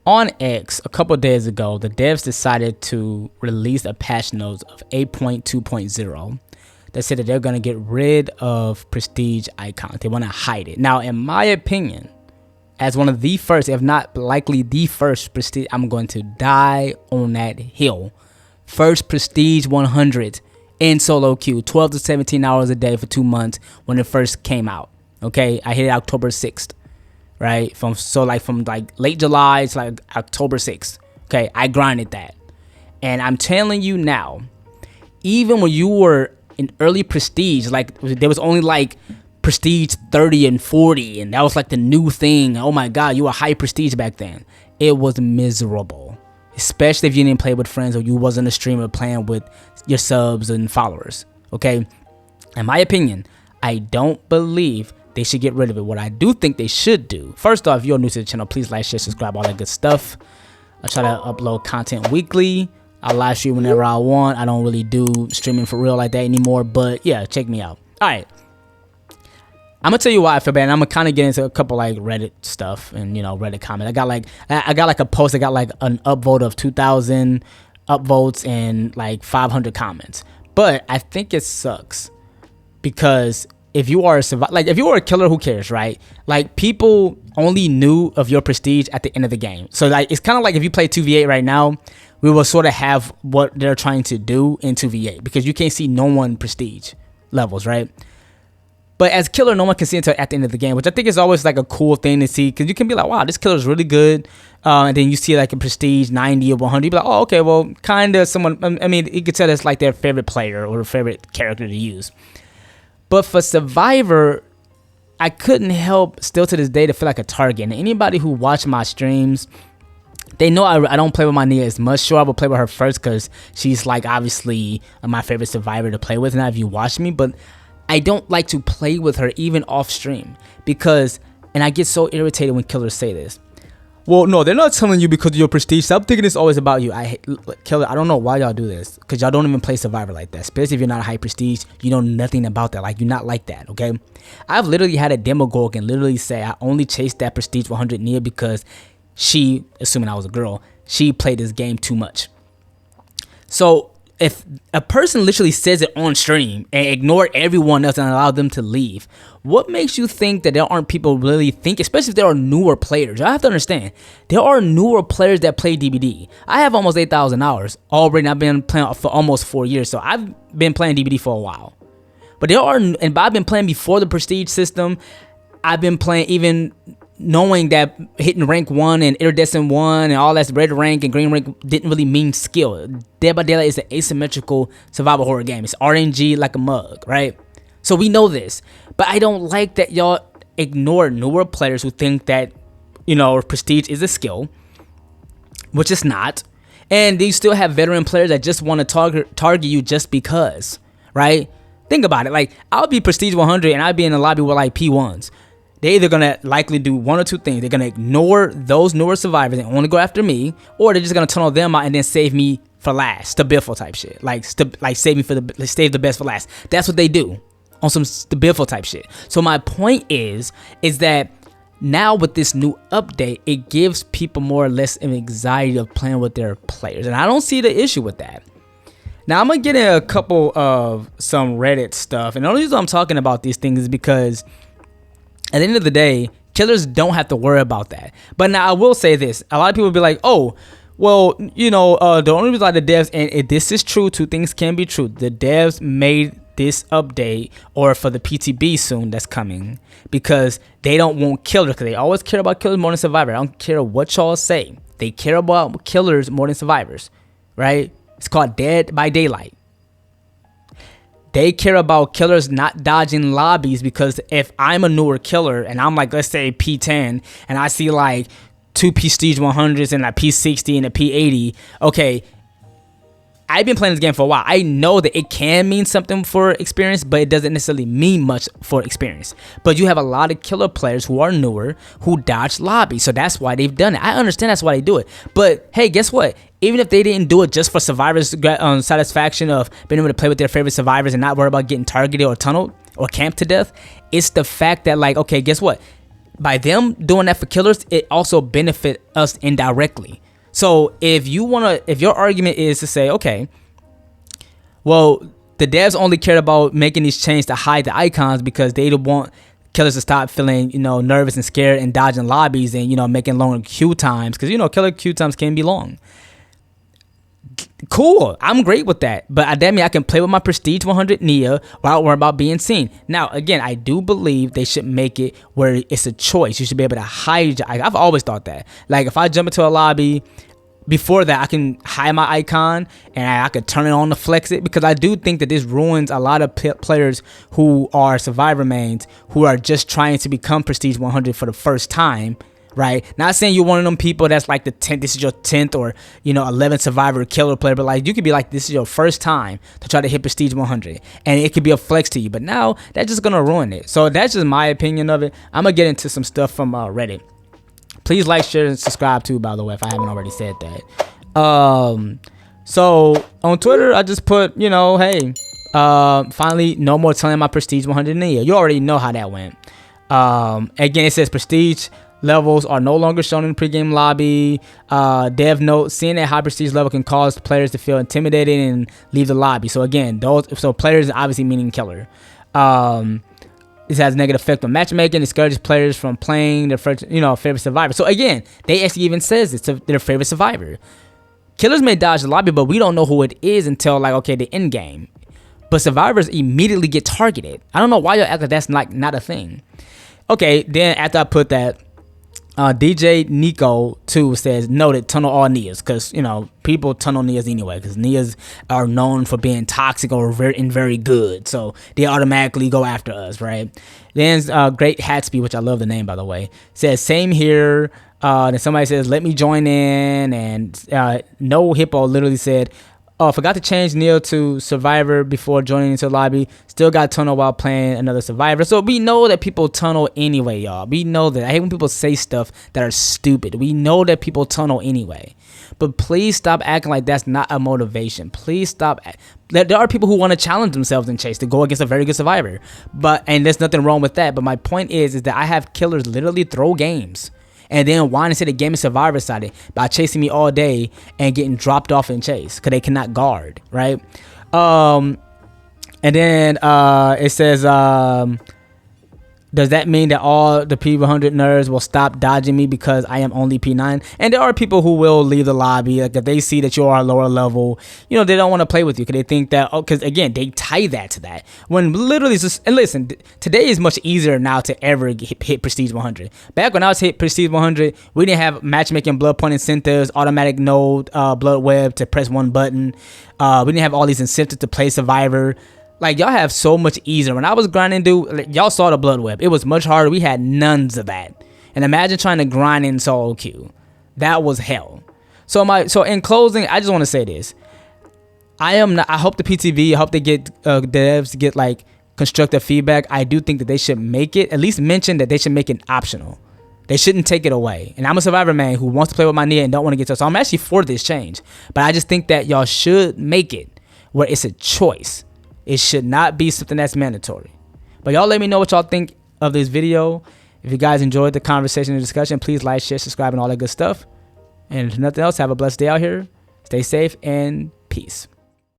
On X, a couple days ago, the devs decided to release a patch notes of 8.2.0 that said that they're going to get rid of prestige icons. They want to hide it. Now, in my opinion, as one of the first, if not likely the first prestige, I'm going to die on that hill. First prestige 100 in solo queue, 12 to 17 hours a day for 2 months when it first came out. Okay, I hit it October 6th. Right, from late July to like October 6th. Okay, I grinded that, and I'm telling you now, even when you were in early prestige, like there was only like prestige 30 and 40, and that was like the new thing. Oh my god, you were high prestige back then. It was miserable, especially if you didn't play with friends or you wasn't a streamer playing with your subs and followers. Okay, in my opinion, I don't believe they should get rid of it. What I do think they should do, first off, if you're new to the channel, please like, share, subscribe, all that good stuff. I try to upload content weekly. I live stream whenever I want. I don't really do streaming for real like that anymore, but yeah, check me out. All right, I'm gonna tell you why I feel bad. And I'm gonna kind of get into a couple like Reddit stuff and Reddit comments. I got like a post. I got like an upvote of 2,000 upvotes and like 500 comments. But I think it sucks because if you are if you were a killer, who cares, right? Like, people only knew of your prestige at the end of the game. So like, it's kind of like if you play 2v8 right now, we will sort of have what they're trying to do in 2v8 because you can't see no one prestige levels, right? But as killer, no one can see until at the end of the game, which I think is always like a cool thing to see because you can be like, wow, this killer is really good. And then you see like a prestige 90 or 100. You be like, oh, okay, well, kind of someone. I mean, you could tell it's like their favorite player or favorite character to use. But for Survivor, I couldn't help still to this day to feel like a target. And anybody who watched my streams, they know I don't play with my Nia as much. Sure, I will play with her first because she's like obviously my favorite Survivor to play with. Now, if you watch me, but I don't like to play with her even off stream because, and I get so irritated when killers say this. Well, no, they're not telling you because of your prestige. Stop thinking it's always about you. Killer, I don't know why y'all do this because y'all don't even play Survivor like that. Especially if you're not a high prestige, you know nothing about that. Like, you're not like that, okay? I've literally had a demagogue and literally say I only chased that prestige 100 Nia because she, assuming I was a girl, she played this game too much. So if a person literally says it on stream and ignore everyone else and allow them to leave, what makes you think that there aren't people really think, especially if there are newer players? I have to understand, there are newer players that play DBD. I have almost 8,000 hours already. I've been playing for almost 4 years, so I've been playing DBD for a while. But there are, and I've been playing before the prestige system. I've been playing even knowing that hitting rank 1 and iridescent 1 and all that red rank and green rank didn't really mean skill. Dead by Daylight is an asymmetrical survival horror game. It's RNG like a mug, right? So we know this, but I don't like that y'all ignore newer players who think that, prestige is a skill, which it's not. And you still have veteran players that just want to target you just because, right? Think about it. Like, I'll be prestige 100 and I'll be in a lobby with like P1s. They're either going to likely do one or two things. They're going to ignore those newer survivors and only go after me, or they're just going to tunnel them out and then save me for last. Stabiffle type shit. Like save me save the best for last. That's what they do on some Stabiffle type shit. So my point is that now with this new update, it gives people more or less an anxiety of playing with their players. And I don't see the issue with that. Now, I'm going to get in a couple of some Reddit stuff. And the only reason I'm talking about these things is because at the end of the day, killers don't have to worry about that. But now I will say this. A lot of people will be like, oh, well, the only reason why the devs, and this is true, two things can be true. The devs made this update, or for the PTB soon that's coming, because they don't want killers, because they always care about killers more than survivors. I don't care what y'all say. They care about killers more than survivors, right? It's called Dead by Daylight. They care about killers not dodging lobbies, because if I'm a newer killer and I'm like, let's say P10, and I see like 2 prestige 100s and a P60 and a P80, okay, I've been playing this game for a while. I know that it can mean something for experience, but it doesn't necessarily mean much for experience. But you have a lot of killer players who are newer who dodge lobbies, so that's why they've done it. I understand that's why they do it. But hey, guess what? Even if they didn't do it just for survivors' satisfaction of being able to play with their favorite survivors and not worry about getting targeted or tunneled or camped to death, it's the fact that, like, okay, guess what? by them doing that for killers, it also benefit us indirectly. So if your argument is to say, okay, well, the devs only cared about making these changes to hide the icons because they don't want killers to stop feeling, nervous and scared and dodging lobbies and, making longer queue times, because, killer queue times can be long. Cool, I'm great with that, but damn I can play with my Prestige 100 Nia without worrying about being seen. Now, again, I do believe they should make it where it's a choice. You should be able to hide your icon. I've always thought that. Like, if I jump into a lobby, before that, I can hide my icon and I could turn it on to flex it, because I do think that this ruins a lot of players who are Survivor mains who are just trying to become Prestige 100 for the first time. Right, not saying you're one of them people that's like the 10th, this is your 10th or 11th Survivor killer player, but like you could be like, this is your first time to try to hit Prestige 100, and it could be a flex to you. But now that's just gonna ruin it. So that's just my opinion of it. I'm gonna get into some stuff from Reddit. Please like, share, and subscribe too, by the way, if I haven't already said that. So on Twitter, I just put, hey, finally, no more telling my Prestige 100 Nia. You already know how that went. Again, it says Prestige levels are no longer shown in the pregame lobby. Dev note, seeing a high prestige level can cause players to feel intimidated and leave the lobby. So again, players obviously meaning killer. This has a negative effect on matchmaking, discourages players from playing their first, favorite survivor. So again, they actually even says it's their favorite survivor. Killers may dodge the lobby, but we don't know who it is until like, okay, the end game. But survivors immediately get targeted. I don't know why y'all act like that's like not a thing. Okay, then after I put that, DJ Nico 2 says, noted, tunnel all Nias, because people tunnel Nias anyway, because Nias are known for being toxic or very good, so they automatically go after us, right? Then Great Hatsby, which I love the name, by the way, says, same here. Then somebody says, let me join in, and No Hippo literally said, forgot to change Neil to Survivor before joining into the lobby. Still got tunnel while playing another Survivor. So we know that people tunnel anyway, y'all. We know that. I hate when people say stuff that are stupid. We know that people tunnel anyway. But please stop acting like that's not a motivation. Please stop. There are people who want to challenge themselves in chase to go against a very good Survivor. And there's nothing wrong with that. But my point is that I have killers literally throw games and then whine and say the game is Survivor sided by chasing me all day and getting dropped off in chase because they cannot guard, right? And then it says, does that mean that all the P100 nerds will stop dodging me because I am only P9? And there are people who will leave the lobby. Like if they see that you are lower level, they don't want to play with you because they think that, because again, they tie that to that. When literally, and listen, today is much easier now to ever hit Prestige 100. Back when I was hit Prestige 100, we didn't have matchmaking, blood point incentives, automatic node, blood web to press one button. We didn't have all these incentives to play Survivor. Like, y'all have so much easier. When I was grinding, dude, y'all saw the blood web. It was much harder. We had none of that. And imagine trying to grind in solo queue. That was hell. So in closing, I just want to say this. I hope the PTV, I hope they get devs to get like constructive feedback. I do think that they should make it, at least mention that they should make it optional. They shouldn't take it away. And I'm a Survivor man who wants to play with my Nia and don't want to get to. So I'm actually for this change. But I just think that y'all should make it where it's a choice. It should not be something that's mandatory. But y'all let me know what y'all think of this video. If you guys enjoyed the conversation and discussion, please like, share, subscribe, and all that good stuff. And if nothing else, have a blessed day out here. Stay safe and peace.